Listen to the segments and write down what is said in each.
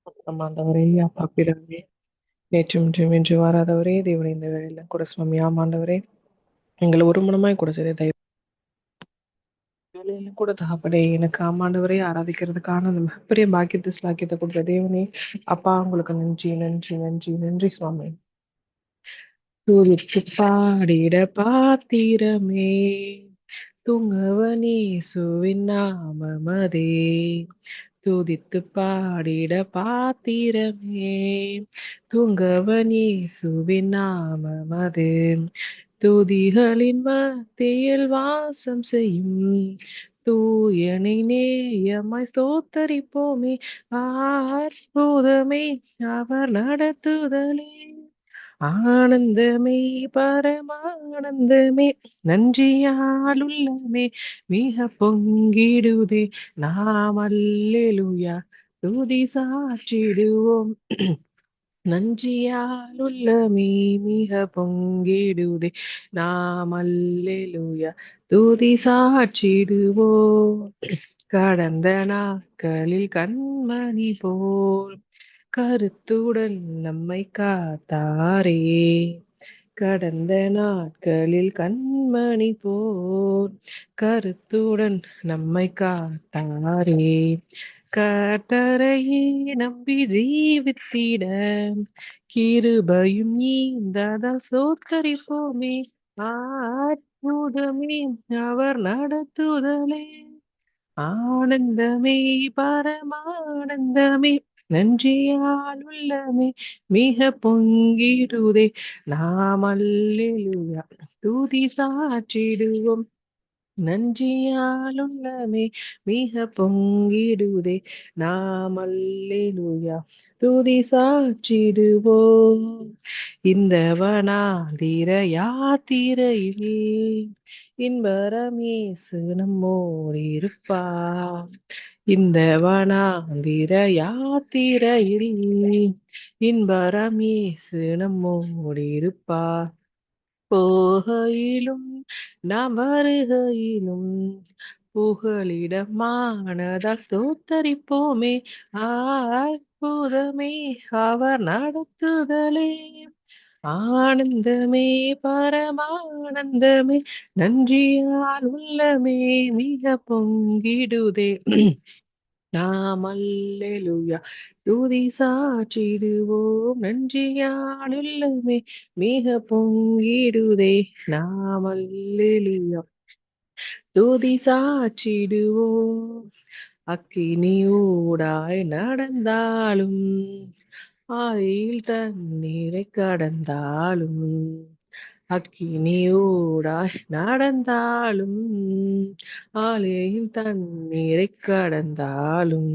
ஆமாண்டவரே, அப்பா பிதாவே, நேற்றும் இன்றும் என்று வாராதவரே தேவனே, இந்த வேளையில கூட சுவாமி ஆமாண்டவரே, எங்களை ஒரு மனமாய் கூட சரி தயவு வேலையில கூட தகப்படே எனக்கு ஆமாண்டவரே ஆராதிக்கிறதுக்கான அந்த மிகப்பெரிய பாக்கியத்தை ஸ்லாக்கியத்தை கொடுத்த தேவனே, அப்பா உங்களுக்கு நன்றி நன்றி நன்றி நன்றி சுவாமி. துதித்து பாடிட பாத்திரமே துங்கவனே சுவிநாமமதே, துதித்து பாடிட பாத்திரமே துங்கவனே சுவிநாமமது, துதிகளின் மத்தியில் வாசம் செய்யும் தூயனை நேயமாய் ஸ்தோத்தரிப்போமே. அற்புதமே அவர் நடத்துதலே, ஆனந்தமே பரமானந்தமே, நன்றியால் உள்ளமே மிக பொங்கிடுதே, நாம் அல்லேலூயா துதி சாற்றிடுவோம். நன்றியால் உள்ளமே மிக பொங்கிடுதே, நாம் அல்லேலூயா துதி சாற்றிடுவோம். கடந்த நாட்களில் கண்மணி போல் கருத்துடன் நம்மை காத்தாரே, கடந்த நாட்களில் கண்மணி போல் கருத்துடன் நம்மை காத்தாரே, கர்த்தரையே நம்பி ஜீவித்திட கிருபையும் நீந்ததால் சோத்தரிப்போமே. அற்புதமே அவர் நடத்துதலே, ஆனந்தமே பரமானந்தமே, நன்றியால் உள்ளமே மிக பொங்கிடுதே, நாம் அல்லேலூயா துதி சாற்றிடுவோம். நன்றியால் உள்ளமே மிக பொங்கிடுதே, நாம் அல்லேலூயா துதி சாற்றிடுவோம். இந்த வனாந்திர யாத்திரையில் இன்பரமேசு நம்மோடு இருப்பார். இந்த வனாந்திர யாத்திரையில் இன்பரமேசு நம்மோடு இருப்பார். போகையிலும் நாம் வருகையிலும் புகலிடமானதால் ஸ்தோத்தரிப்போமே. அற்புதமே அவர் நடத்துதலே, ஆனந்தமே பரமானந்தமே, நன்றியால் உள்ளமே மிக பொங்கிடுதே, நாம் அல்லேலூயா துதி சாற்றிடுவோம். நன்றியால் உள்ளமே மிக பொங்கிடுதே, நாம் அல்லேலூயா துதி சாற்றிடுவோம். அக்கினியூடாய் நடந்தாலும் ஆயில் தண்ணீரை கடந்தாலும், அக்கினியூடாய் நடந்தாலும் ஆலையில் தண்ணீரை கடந்தாலும்,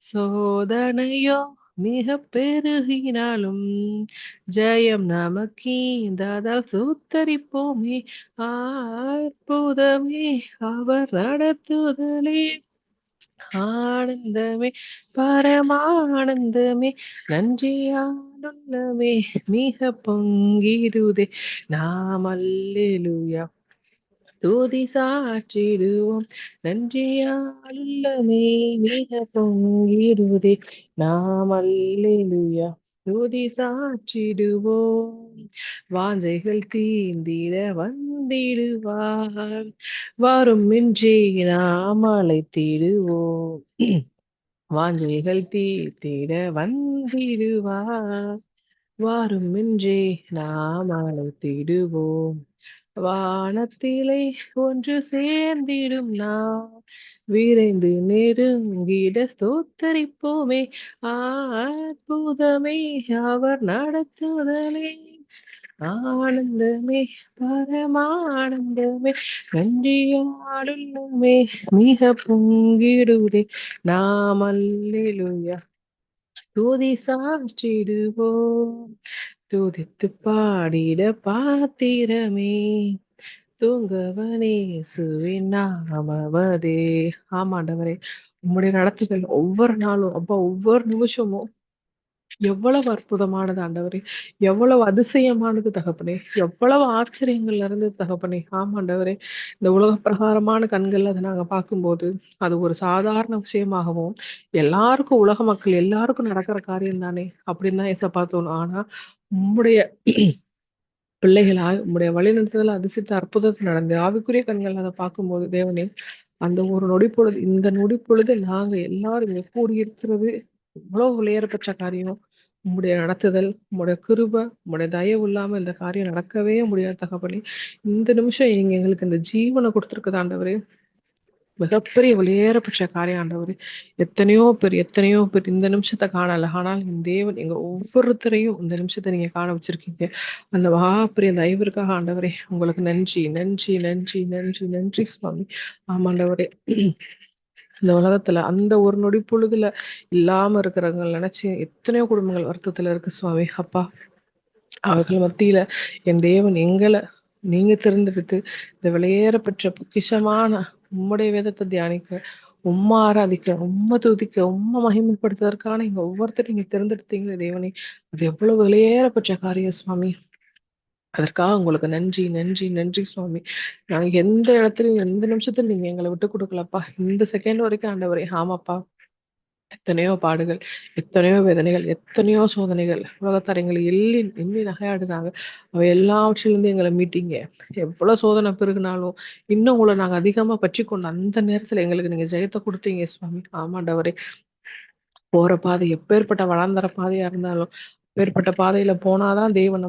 சோதனையோ மிக பெருகினாலும் ஜெயம் நமக்கீந்ததால் சூத்தரிப்போமே. அற்புதமே அவர் நடத்துதலே, ஆனந்தமே பரமானந்தமே, நன்றியாலுள்ளமே மிக பொங்கிடுதே, நாம் அல்லேலூயா துதி சாற்றிடுவோம். நன்றியாலுள்ளமே மிக பொங்கிடுதே, நாம் அல்லேலூயா துதி சாற்றிடுவோம். வாஞ்சைகள் தீந்திட வந்திடுவார், வரும் இன்றே நாம் அழைத்திடுவோம். வாஞ்சைகள் தீர்த்திட வந்திடுவார், வாரும் இன்றே நாம் அழைத்திடுவோம். வானத்திலே ஒன்று சேர்ந்திடும் நாம் விரைந்து நெருங்கிட ஸ்தோத்தரிப்போமே. அற்புதமே அவர் நடத்துதலே, ஆனந்தமே பரமானந்தமே, நன்றியாலுள்ளமே மிக பொங்கிடுதே, நாம் அல்லேலூயா துதி சாற்றிடுவோம். துதித்து பாடிட பாத்திரமே தூங்கவனே சுவின் நாமவதே. ஆமாண்டவரே, உம்முடைய நடத்துதல் ஒவ்வொரு நாளும் அப்பா, ஒவ்வொரு நிமிஷமும் எவ்வளவு அற்புதமானது ஆண்டவரே! எவ்வளவு அதிசயமானது தகப்பனே! எவ்வளவு ஆச்சரியங்கள் நிறைந்தது தகப்பனே! ஆமாண்டவரே! இந்த உலக பிரகாரமான கண்கள்ல அத நாங்க பார்க்கும்போது, அது ஒரு சாதாரண விஷயமாகவும், எல்லாருக்கும் உலக மக்கள் எல்லாருக்கும் நடக்கிற காரியம் தானே! அப்படின்னு தான் ஏசப்பா தோணும். ஆனா, உம்முடைய பிள்ளைகளாய் உம்முடைய வழிநடத்துதல அதிசயித்த அற்புதத்த நடந்து ஆவிக்குரிய கண்கள் அத பார்க்கும்போது தேவனே, அந்த ஒரு நொடி பொழுது இந்த நொடி பொழுது நாங்க எல்லாரும் இங்க கூடியிருக்கிறது எவ்வளோ விலையேறப்பெற்ற காரியம். உம்முடைய நடத்துதல், உம்முடைய கிருப, உம்முடைய தயவு இல்லாம இந்த காரியம் நடக்கவே முடியாது தகப்பனே. இந்த நிமிஷம் நீங்க எங்களுக்கு இந்த ஜீவன குடுத்திருக்குது ஆண்டவரே. மிகப்பெரிய வெளியேறப்பெற்ற காரியம் ஆண்டவரே. எத்தனையோ பேர் இந்த நிமிஷத்த காணல. ஆனால் என் தேவன் எங்க ஒவ்வொருத்தரையும் இந்த நிமிஷத்த நீங்க காண வச்சிருக்கீங்க. அந்த மகா பெரிய தயவிற்காக ஆண்டவரே, உங்களுக்கு நன்றி, நன்றி, நன்றி, நன்றி, நன்றி சுவாமி. ஆமாண்டவரே. இந்த உலகத்துல அந்த ஒரு நொடி பொழுதுல இல்லாம இருக்கிறவங்கள நினைச்சு எத்தனையோ குடும்பங்கள் வருத்தத்துல இருக்கு சுவாமி. அப்பா, அவர்கள் மத்தியில என் தேவன் நீங்க தேர்ந்தெடுத்து இந்த வெளியேறப்பெற்ற பொக்கிஷமான உம்முடைய வேதத்தை தியானிக்க, ஆராதிக்க, துதிக்க, மகிமைப்படுத்துவதற்கான எங்க ஒவ்வொருத்தரும் நீங்க தேர்ந்தெடுத்தீங்களே தேவனே, அது எவ்வளவு வெளியேறப்பெற்ற காரியம் சுவாமி. அதற்காக உங்களுக்கு நன்றி, நன்றி, நன்றி சுவாமி. நாங்க எந்த இடத்துலயும், எந்த நிமிஷத்துல நீங்க எங்கள விட்டுக் குடுக்கலப்பா. இந்த செகண்ட் வரைக்கும் ஆண்டவரே. ஆமாப்பா. எத்தனையோ பாடுகள், எத்தனையோ வேதனைகள், எத்தனையோ சோதனைகள், உலகத்தார் எங்களை எள்ளி எண்ணி நகையாடுனாங்க. அவை எல்லாவற்றிலிருந்து எங்கள மீட்டீங்க. எவ்வளவு சோதனை பெருகுனாலும், இன்னும் உங்கள நாங்க அதிகமா பற்றிக்கொண்ட அந்த நேரத்துல எங்களுக்கு நீங்க ஜெயத்த குடுத்தீங்க சுவாமி. ஆமாண்டவரே. போற பாதை எப்பேற்பட்ட வனாந்தர பாதையா இருந்தாலும், அப்பேற்பட்ட பாதையில போனாதான் தேவன்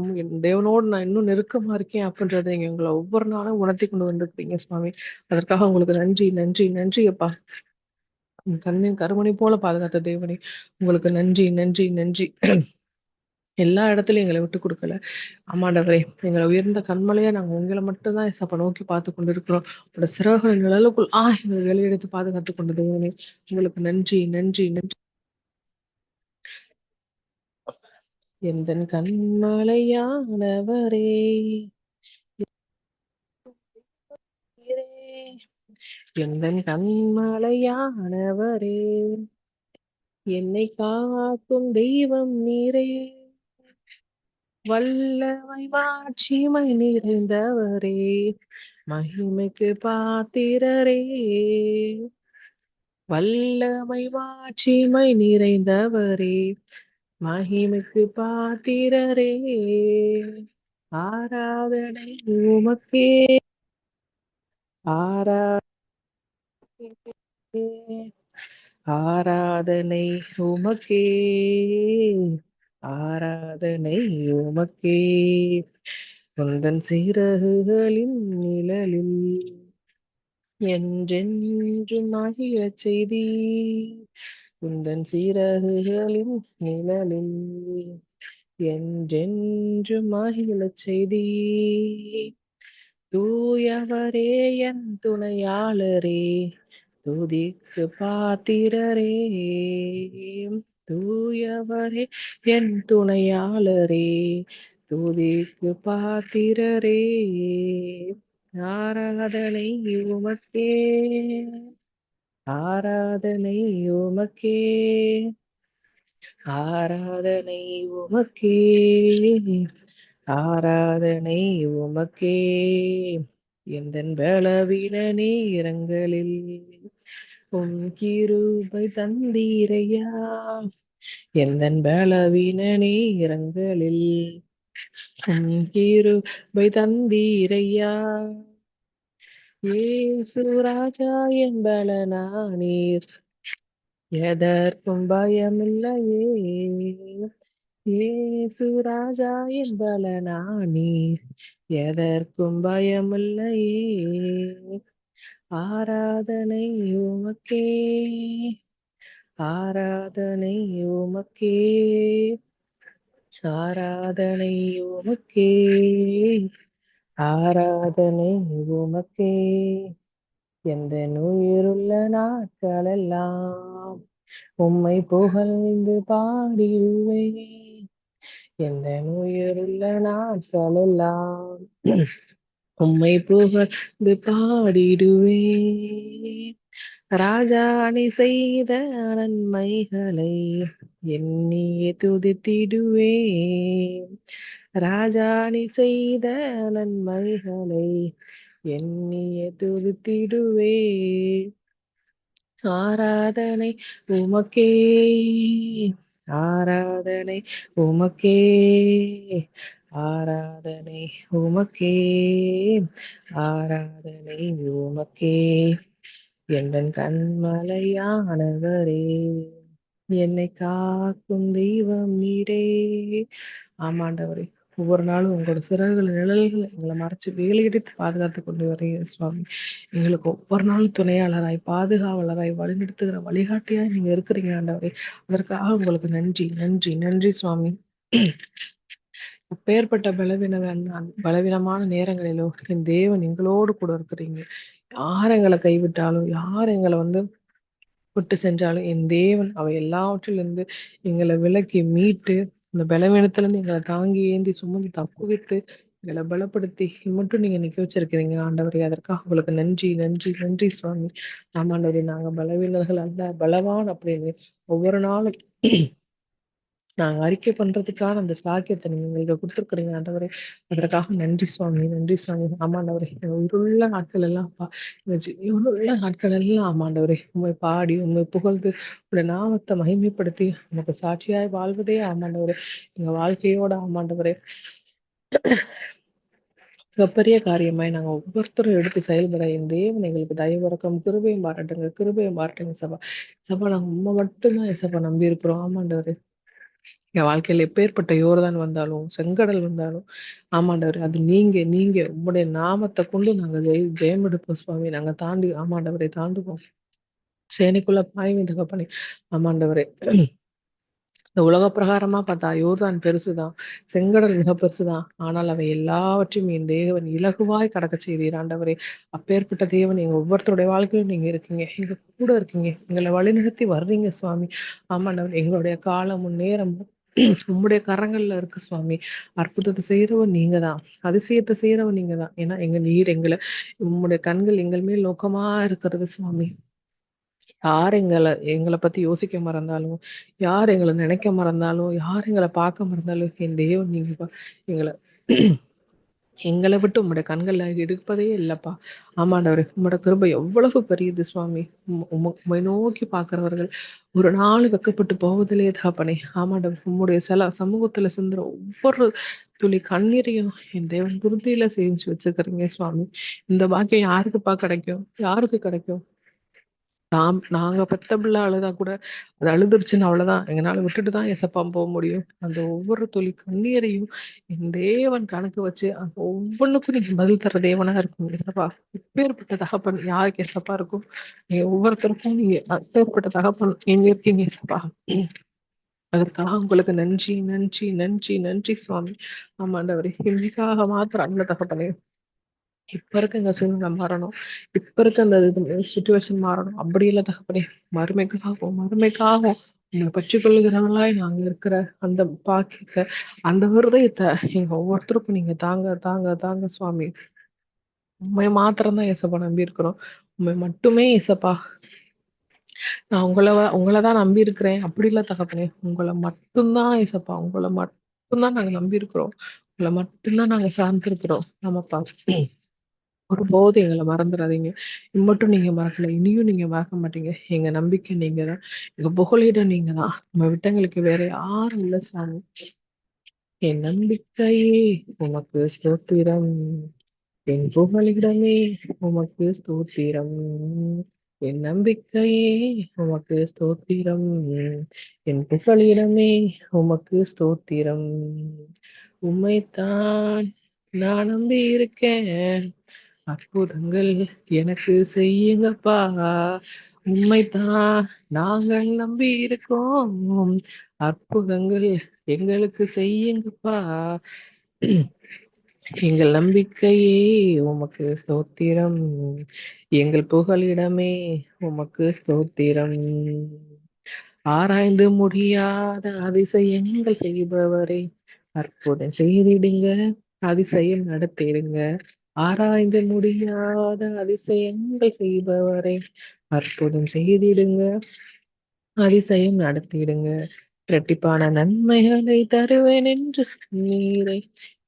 தேவனோடு நான் இன்னும் நெருக்கமா இருக்கேன் அப்படின்றத நீங்க எங்கள ஒவ்வொரு நாளும் உணர்த்தி கொண்டு வந்திருக்கீங்க சுவாமி. அதற்காக உங்களுக்கு நன்றி, நன்றி, நன்றி அப்பா. உம் கண்ணின் கருமணி போல பாதுகாத்த தேவனே, உங்களுக்கு நன்றி, நன்றி, நன்றி. எல்லா இடத்துலயும் எங்களை விட்டு கொடுக்கல. ஆமாண்டவரே, எங்களை உயர்ந்த கண்மலையா நாங்க உங்களை மட்டும் தான் ஏசப்பா நோக்கி பார்த்து கொண்டிருக்கிறோம். உங்களோட சிறகுகளின் நிழலுக்குள் எங்களை வெளியெடுத்து பாதுகாத்து கொண்ட தேவனே, உங்களுக்கு நன்றி, நன்றி, நன்றி. எந்தன் கண்மலையானவரே, எந்தன் கண்மலையானவரே, என்னை காக்கும் தெய்வம் நீரே, வல்லமை மாட்சிமை நிறைந்தவரே, மகிமைக்கு பாத்திரரே, வல்லமை மாட்சிமை நிறைந்தவரே, மகிமைக்கு பாத்திரரே, ஆராதனை உமக்கே, ஆராதனை, ஆராதனை உமக்கே, ஆராதனை உமக்கே, உந்தன் சிறகுகளின் நிழலில் என்றென்றும் மகிழச் செய்தி, உந்தன் சிறகுகளின் நிழலில் என்றென்றும் மகிழச் செய்தி, தூயவரே என் துணையாளரே, துதிக்கு பாத்திரரே, தூயவரே என் துணையாளரே, துதிக்கு பாத்திரரே, ஆராதனை உமக்கே, ஆராதனை உமக்கே, ஆராதனை உமக்கே, ஆராதனை உமக்கே, எந்தன் பலவீன நேரங்களில் உம் கிருபை தந்தீரையா, எந்தன் பலவீன நேரங்களில் உம் கிருபை தந்தீரையா, இயேசு ராஜா என் பலனானீர், எதற்கும் பயமில்லையே, இயேசு ராஜா என் பலனானீர், எதற்கும் பயமில்லையே, ஆராதனை உமக்கே, ஆராதனை உமக்கே, ஆராதனை உமக்கே, ஆராதனை உமக்கே, எந்த உயிருள்ள நாட்களெல்லாம் உம்மை புகழ்ந்து பாடிடுவேன், எந்த உயிருள்ள நாட்களெல்லாம் உம்மை புகழ்ந்து பாடிடுவேன், ராஜா நீ செய்த நன்மைகளை எண்ணியே துதித்திடுவேன். ராஜா நீ செய்த நன்மைகளை எண்ணியே துதித்திடுவேன். ஆராதனை உமக்கே, ஆராதனை உமக்கே, ஆராதனை உமக்கே, ஆராதனை உமக்கே, எந்தன் கண்மலையானவரே, என்னை காக்கும் தெய்வம் நீரே. ஆமாண்டவரே, ஒவ்வொரு நாளும் உங்களோட சிறகுகள் நிழல்கள் எங்களை மறைச்சு வேலையடித்து பாதுகாத்து கொண்டு வரீங்க சுவாமி. எங்களுக்கு ஒவ்வொரு நாளும் துணையாளராய், பாதுகாவலராய், வழிநடத்துகிற வழிகாட்டியாய் நீங்க இருக்கிறீங்க ஆண்டவரே. அதற்காக உங்களுக்கு நன்றி, நன்றி, நன்றி சுவாமி. அப்பேற்பட்ட பலவீனமான நேரங்களிலோ என் தேவன் எங்களோடு கூட இருக்கிறீங்க. யார் எங்களை கைவிட்டாலும், யார் எங்களை விட்டு சென்றாலும், என் தேவன் அவை எல்லாவற்றிலிருந்து எங்களை விலக்கி மீட்டு, இந்த பலவீனத்திலிருந்து எங்களை தாங்கி ஏந்தி சுமந்து தப்புவித்து எங்களை பலப்படுத்தி மட்டும் நீங்க நிக்க வச்சிருக்கிறீங்க ஆண்டவரே. அதற்காக உங்களுக்கு நன்றி, நன்றி, நன்றி சுவாமி. ஆமாண்டவரே, நாங்க பலவீனர்கள் அல்ல, பலவான் அப்படின்னு ஒவ்வொரு நாளும் நாங்க அறிக்கை பண்றதுக்கான அந்த சாக்கியத்தை நீங்க எங்களுக்கு கொடுத்துருக்குறீங்க ஆண்டவரே. அதற்காக நன்றி சுவாமி, நன்றி சுவாமி. ஆமாண்டவரே, எங்க உயிருள்ள நாட்கள் எல்லாம் எங்க ஜீவனுள்ள நாட்கள் எல்லாம் ஆமாண்டவரே உண்மை பாடி, உண்மை புகழ்ந்து, உடைய நாமத்தை மகிமைப்படுத்தி நமக்கு சாட்சியாய் வாழ்வதே ஆமாண்டவரே எங்க வாழ்க்கையோட ஆமாண்டவரே மிகப்பெரிய காரியமாய் நாங்க ஒவ்வொருத்தரும் எடுத்து செயல்பட என் தேவன் எங்களுக்கு தயவிறக்கம் கிருபையும் பாராட்டுங்க, கிருபையும் பாராட்டுங்க சபா. சபா, நாங்க உண்மை மட்டும்தான் சபா நம்பி இருக்கிறோம் ஆமாண்டவரே. என் வாழ்க்கையில எப்பேற்பட்ட யோர்தான் வந்தாலும், செங்கடல் வந்தாலும் ஆமாண்டவரே, அது நீங்க நீங்க உம்முடைய நாமத்தை கொண்டு நாங்க ஜெயம் எடுப்போம் சுவாமி. நாங்க தாண்டி ஆமாண்டவரை தாண்டுவோம். சேனைக்குள்ள பாய்வேன் தகப்பனே. ஆமாண்டவரே, இந்த உலக பிரகாரமா பார்த்தா யோர்தான் பெருசுதான், செங்கடல் மிக பெருசுதான். ஆனால் அவை எல்லாவற்றையும் என் தேவன் இலகுவாய் கடக்க செய்தீர் ஆண்டவரே. அப்பேற்பட்ட தேவன் எங்க ஒவ்வொருத்தருடைய வாழ்க்கையிலும் நீங்க இருக்கீங்க, எங்க கூட இருக்கீங்க, எங்களை வழிநிறுத்தி வர்றீங்க சுவாமி. ஆமாண்டவர், எங்களுடைய காலமும் நேரமும் உம்முடைய கரங்கள்ல இருக்கு சுவாமி. அற்புதத்தை செய்யறவன் நீங்க தான், அதிசயத்தை செய்யறவன் நீங்க தான். ஏன்னா எங்க நீர் எங்களை, உம்முடைய கண்கள் எங்கள் மேல் நோக்கமா இருக்கிறது சுவாமி. யார் எங்களை எங்களை பத்தி யோசிக்க மறந்தாலும், யார் எங்களை நினைக்க மறந்தாலும், யார் எங்களை பார்க்க மறந்தாலும், என் தேவன் நீங்கப்பா. எங்களை எங்களை விட்டு உம்முடைய கண்கள்ல எடுப்பதே இல்லப்பா. ஆமாண்டவரே, உம்மோட கிருபை எவ்வளவு பெரியது சுவாமி. உம்மை நோக்கி பார்க்கிறவர்கள் ஒரு நாள் வெக்கப்பட்டு போவதிலே தகப்பனே. ஆமாண்டவர், உம்முடைய சமூகத்துல சிந்துற ஒவ்வொரு துளி கண்ணீரையும் என் தேவன் குருதியில சேமிச்சு வச்சுக்கிறீங்க சுவாமி. இந்த பாக்கியம் யாருக்குப்பா கிடைக்கும், யாருக்கு கிடைக்கும்? நாங்க பெத்த பிள்ளை அழுதா கூட அது அழுதுருச்சுன்னு அவ்வளவுதான், எங்கனால விட்டுட்டு தான் ஏசப்பா போக முடியும். அந்த ஒவ்வொரு துளி கண்ணீரையும் என் தேவன் கணக்கு வச்சு அந்த ஒவ்வொன்றுக்கும் நீங்க பதில் தர தேவனா இருக்கும் ஏசப்பா. எப்பேற்பட்ட தகப்பன் யாருக்கு ஏசப்பா இருக்கும்? நீங்க ஒவ்வொருத்தருக்கும் நீங்க அப்பேற்பட்ட தகப்பன் எங்க இருக்கீங்க ஏசப்பா. அதற்காக உங்களுக்கு நன்றி, நன்றி, நன்றி, நன்றி சுவாமி. ஆமாண்டவரே, இன்னைக்காக மாத்திரம் அல்ல தகப்பனே, இப்ப இருக்க இந்த சூழ்நிலை மாறணும், இப்ப இருக்க அந்த சுச்சுவேஷன் மாறணும், அப்படி இல்லை தகப்பனே. மறுமைக்காகவும் மறுமைக்காகவும் உங்களை பற்றி கொள்ளுகிறவங்களாய் நாங்க இருக்கிற அந்த பாக்கியத்தை, அந்த விருதயத்தை எங்க ஒவ்வொருத்தருக்கும் நீங்க தாங்க, தாங்க, தாங்க சுவாமி. உண்மை மாத்திரம்தான் ஏசப்பா நம்பி இருக்கிறோம், உண்மை மட்டுமே ஏசப்பா. நான் உங்களை தான் நம்பி இருக்கிறேன் அப்படி இல்லை தகப்பனே. உங்களை மட்டும்தான் ஏசப்பா, உங்களை மட்டும்தான் நாங்க நம்பி இருக்கிறோம், உங்களை மட்டும்தான் நாங்க சார்ந்து இருக்கிறோம். ஆமாப்பா, ஒருபோதும் எங்களை மறந்துடாதீங்க. இம்மட்டும் நீங்க மறக்கல, இனியும் நீங்க மறக்க மாட்டீங்க. எங்க நம்பிக்கை நீங்க தான், எங்க புகலிடம் நீங்க தான். நம்ம விட்டங்களுக்கு வேற யாரும் இல்ல சாமி. என் நம்பிக்கையே உமக்கு ஸ்தோத்திரம், என் புகலிடமே உமக்கு ஸ்தோத்திரம், என் நம்பிக்கையே உமக்கு ஸ்தோத்திரம், என் புகலிடமே உமக்கு ஸ்தோத்திரம். உம்மைத்தான் நான் நம்பி இருக்கேன், அற்புதங்கள் எனக்கு செய்யுங்கப்பா. உண்மைதான் நாங்கள் நம்பி இருக்கோம், அற்புதங்கள் எங்களுக்கு செய்யுங்கப்பா. எங்கள் நம்பிக்கையே உமக்கு ஸ்தோத்திரம், எங்கள் புகலிடமே உமக்கு ஸ்தோத்திரம். ஆராய்ந்து முடியாத அதிசயங்கள் செய்பவரே, அற்புதம் செய்திடுங்க, அதிசயம் நடத்திடுங்க. ஆராய்ந்து முடியாத அதிசயங்கள் செய்பவரே, அற்புதம் செய்திடுங்க, அதிசயம் நடத்திடுங்க. இரட்டிப்பான நன்மைகளை தருவேன் என்று சொன்னீரே,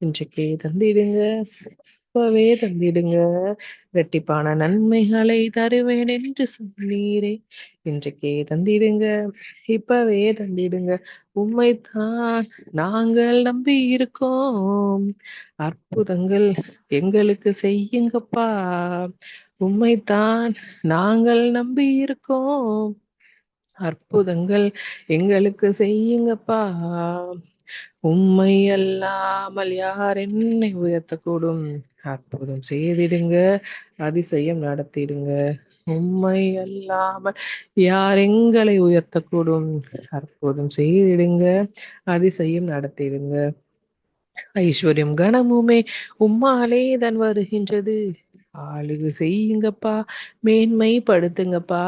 இன்றைக்கே தந்திடுங்க, இப்பவே தந்திடுங்க. இரட்டிப்பான நன்மைகளை தருவேன் என்று சொன்னீரே, இன்றைக்கே தந்திடுங்க, இப்பவே தந்திடுங்க. உம்மைத்தான் நாங்கள் நம்பி இருக்கோம், அற்புதங்கள் எங்களுக்கு செய்யுங்கப்பா. உம்மைத்தான் நாங்கள் நம்பி இருக்கோம், அற்புதங்கள் எங்களுக்கு செய்யுங்கப்பா. உம்மை அல்லாமல் யார் என்னை உயர்த்தக்கூடும், அற்புதம் செய்திடுங்க, அதிசயம் நடத்திடுங்க. உம்மை அல்லாமல் யார் எங்களை உயர்த்தக்கூடும், அற்புதம் செய்திடுங்க, அதிசயம் நடத்திடுங்க. ஐஸ்வர்யம் கனமுமே உம்மாலே தான் வருகின்றது, ஆளுகை செய்யுங்கப்பா, மேன்மைப்படுத்துங்கப்பா.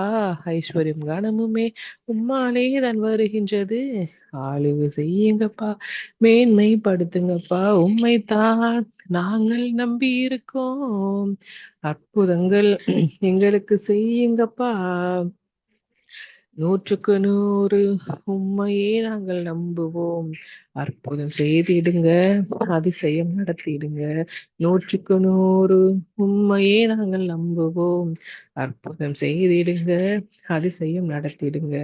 ஐஸ்வர்யம் கனமுமே உம்மாலே தான் வருகின்றது, ஆளுகை செய்யுங்கப்பா, மேன்மைப்படுத்துங்கப்பா. உம்மைத்தான் நாங்கள் நம்பி இருக்கோம், அற்புதங்கள் எங்களுக்கு செய்யுங்கப்பா. 100க்கு 100 உம்மையே நாங்கள் நம்புவோம், அற்புதம் செய்திடுங்க, அதிசயம் நடத்திடுங்க. 100க்கு 100 உம்மையே நாங்கள் நம்புவோம், அற்புதம் செய்திடுங்க, அதிசயம் நடத்திடுங்க.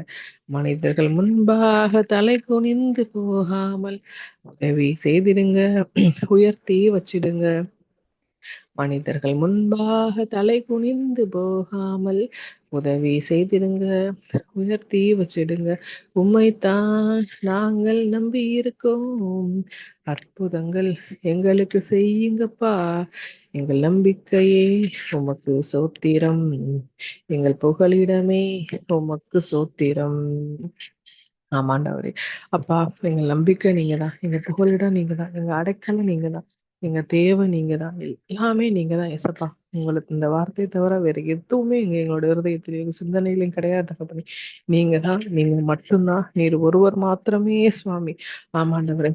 மனிதர்கள் முன்பாக தலை குனிந்து போகாமல் உதவி செய்திடுங்க, உயர்த்தி வச்சிடுங்க. மனிதர்கள் முன்பாக தலை குனிந்து போகாமல் உதவி செய்திடுங்க, உயர்த்தி வச்சிடுங்க. உம்மைத்தான் நாங்கள் நம்பி இருக்கோம், அற்புதங்கள் எங்களுக்கு செய்யுங்கப்பா. எங்கள் நம்பிக்கையே உமக்கு சோத்திரம், எங்கள் புகலிடமே உமக்கு சோத்திரம். ஆமாண்டவரே, அப்பா, எங்க நம்பிக்கை நீங்கதான், எங்க புகலிடம் நீங்கதான், எங்க அடைக்கலம் நீங்கதான், எங்க தேவை நீங்கதான், எல்லாமே நீங்கதான் ஏசப்பா. உங்களுக்கு இந்த வார்த்தையை தவிர வேற எதுவுமே எங்களோட இருதயத்திலேயும் சிந்தனையிலும் கிடையாது தகப்பனே. நீங்கதான், நீங்க மட்டும்தான், நீர் ஒருவர் மாத்திரமே சுவாமி. ஆமாண்டவரே,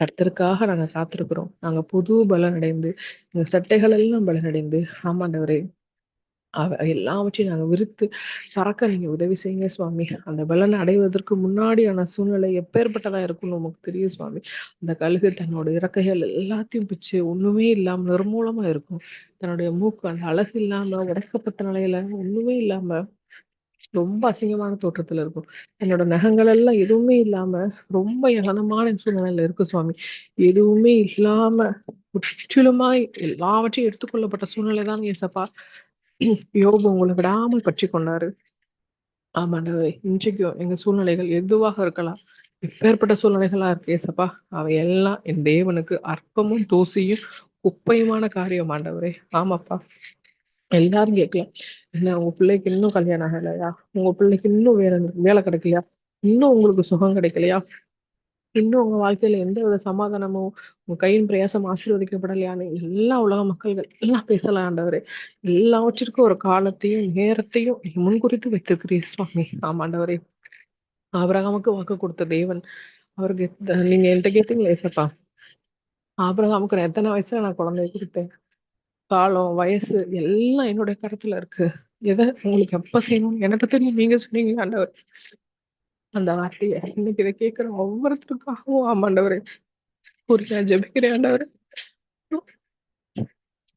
கர்த்தருக்காக நாங்க காத்திருக்கிறோம். நாங்க புது பலன் அடைந்து, எங்க சட்டைகள் எல்லாம் பலன் அடைந்து, ஆமாண்டவரே, எல்லாவற்றையும் நாங்க விருத்து பறக்க நீங்க உதவி செய்யுங்க சுவாமி. அந்த பலனை அடைவதற்கு முன்னாடியான சூழ்நிலை எப்பேற்பட்டதா இருக்கும்னு உமக்கு தெரியும் சுவாமி. அந்த கழுகு தன்னோட இறக்கைகள் எல்லாத்தையும் பிச்சு ஒண்ணுமே இல்லாம நிர்மூலமா இருக்கும். தன்னுடைய மூக்கு அந்த அழகு இல்லாம உடைக்கப்பட்ட நிலையில ஒண்ணுமே இல்லாம ரொம்ப அசிங்கமான தோற்றத்துல இருக்கும். தன்னோட நகங்கள் எல்லாம் எதுவுமே இல்லாம ரொம்ப இளனமான சூழ்நிலையில இருக்கு சுவாமி. எதுவுமே இல்லாம முற்றிலுமாய் எல்லாவற்றையும் எடுத்துக்கொள்ளப்பட்ட சூழ்நிலை தான் ஏசப்பா. யோபு உங்களை விடாமல் பற்றி கொண்டாரு. ஆமாண்டவரே, இன்றைக்கும் எங்க சூழ்நிலைகள் எதுவாக இருக்கலாம், எப்பேற்பட்ட சூழ்நிலைகளா இருக்கு ஏசப்பா, அவை எல்லாம் என் தேவனுக்கு அற்பமும் தூசியும் குப்பையுமான காரியம் ஆண்டவரே. ஆமாப்பா, எல்லாரும் கேட்கலாம், என்ன உங்க பிள்ளைக்கு இன்னும் கல்யாணம் ஆகலையா, உங்க பிள்ளைக்கு இன்னும் வேற வேலை கிடைக்கலையா, இன்னும் உங்களுக்கு சுகம் கிடைக்கலையா, இன்னும் உங்க வாழ்க்கையில எந்த வித சமாதானமும் உங்க கையின் பிரயாசம் ஆசீர்வதிக்கப்படலையான்னு எல்லா உலக மக்கள்கள் எல்லாம் பேசலாம் ஆண்டவரே. எல்லாவற்றிற்கும் ஒரு காலத்தையும் நேரத்தையும் நீங்க முன்குறித்து வைத்திருக்கிறீர் சுவாமி. ஆமாண்டவரே, ஆபிரகாமுக்கு வாக்கு கொடுத்த தேவன், அவருக்கு நீங்க என்கிட்ட கேட்டீங்களா ஏசப்பா, ஆபிரகாமுக்கு நான் எத்தனை வயசுல நான் குழந்தைய கொடுத்தேன், காலம் வயசு எல்லாம் என்னுடைய கருத்துல இருக்கு, எதை உங்களுக்கு எப்ப செய்யணும் எனக்கு தெரியும், நீங்க சொன்னீங்க ஆண்டவர். அந்த வார்த்தையை இன்னைக்கு இதை கேட்கிற ஒவ்வொருத்தருக்காகவும் ஆமாண்டவரே புரிய ஜெபிக்கிறேன் ஆண்டவரே.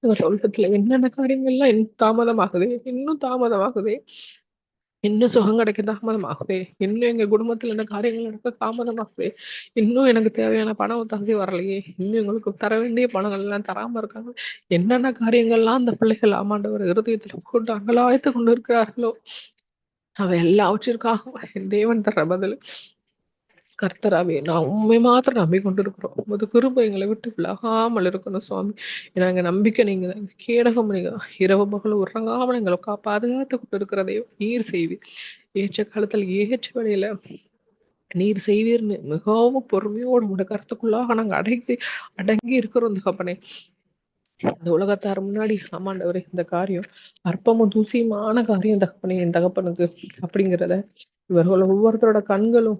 உலகத்துல என்னென்ன காரியங்கள்லாம் இன்னும் தாமதமாகுது, இன்னும் தாமதமாகுதே, இன்னும் சுகம் கிடைக்க தாமதமாகுதே, இன்னும் எங்க குடும்பத்துல இந்த காரியங்கள் நடக்க தாமதமாகுதே, இன்னும் எனக்கு தேவையான பணம் ஒத்தாசி வரலையே, இன்னும் எங்களுக்கு தர வேண்டிய பணங்கள் எல்லாம் தராம இருக்காங்க, என்னென்ன காரியங்கள்லாம் அந்த பிள்ளைகள் ஆமாண்டவர் இருதயத்துல கொண்டு அங்கலாய்த்து கொண்டு இருக்கிறார்களோ, அவ எல்லாவற்றிற்காக என் தேவன் தர்ற பதில், கர்த்தராவே நான் உண்மை மாத்திரம் நம்பி கொண்டிருக்கிறோம், உமது கிருபை எங்களை விட்டு விலகாமல் இருக்கணும் சுவாமி. ஏன்னா எங்க நம்பிக்கை நீங்க தான், எங்க கேடகம் நீங்க தான், இரவு பகல் உறங்காமல் எங்களை பாதுகாத்து கொண்டு இருக்கிறதே நீர் செய்வீர், ஏற்ற காலத்தில் ஏற்ற வேளையில நீர் செய்வீர்னு மிகவும் பொறுமையோடு உங்களோட கருத்துக்குள்ளாக நாங்க அடங்கி அடங்கி இருக்கிறோம் தகப்பனே. இந்த உலகத்தார் முன்னாடி ஆமாண்டவரே, இந்த காரியம் அற்பமும் தூசியுமான காரியம் தகப்பனே என் தகப்பனுக்கு அப்படிங்கிறத இவர்கள் ஒவ்வொருத்தரோட கண்களும்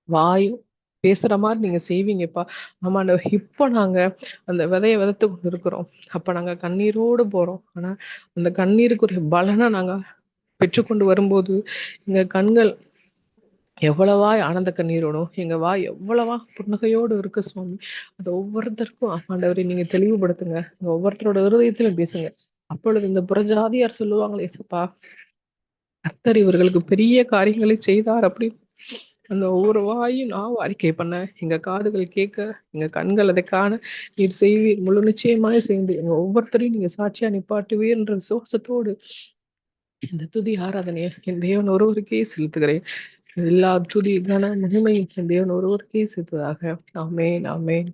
வாயும் பேசுற மாதிரி நீங்க செய்வீங்கப்பா. ஆமாண்டவர், இப்ப நாங்க அந்த விதைய விதைத்து கொண்டு இருக்கிறோம், அப்ப நாங்க கண்ணீரோடு போறோம், ஆனா அந்த கண்ணீருக்குரிய பலனை நாங்க பெற்றுக்கொண்டு வரும்போது எங்க கண்கள் எவ்வளவாய் ஆனந்த கண்ணீரோடும் எங்க வாய் எவ்வளவா புன்னகையோடு இருக்கு சுவாமி. அது ஒவ்வொருத்தருக்கும் ஆண்டவரே நீங்க தெளிவுபடுத்துங்க. ஒவ்வொருத்தரோட இருதயத்திலும் பேசுங்க. அப்பொழுது இந்த புறஜாதியார் சொல்லுவாங்களே, "ஏசப்பா, கர்த்தர் இவர்களுக்கு பெரிய காரியங்களை செய்தார்" அப்படின்னு அந்த ஒவ்வொரு வாயும் நான் அறிக்கை பண்ண, எங்க காதுகள் கேட்க, எங்க கண்கள் அதை காண, நீர் செய்வீர், முழு நிச்சயமாய் செய்து எங்க ஒவ்வொருத்தரையும் நீங்க சாட்சியா நிப்பாட்டுவீர் என்ற விசுவாசத்தோடு இந்த துதி ஆராதனையை என் தேவன் ஒருவருக்கே செலுத்துகிறேன். எல்லா துதி கன மகிமை என் தேவன் ஒருவருக்கே செலுத்துவதாக. ஆமென், ஆமென்.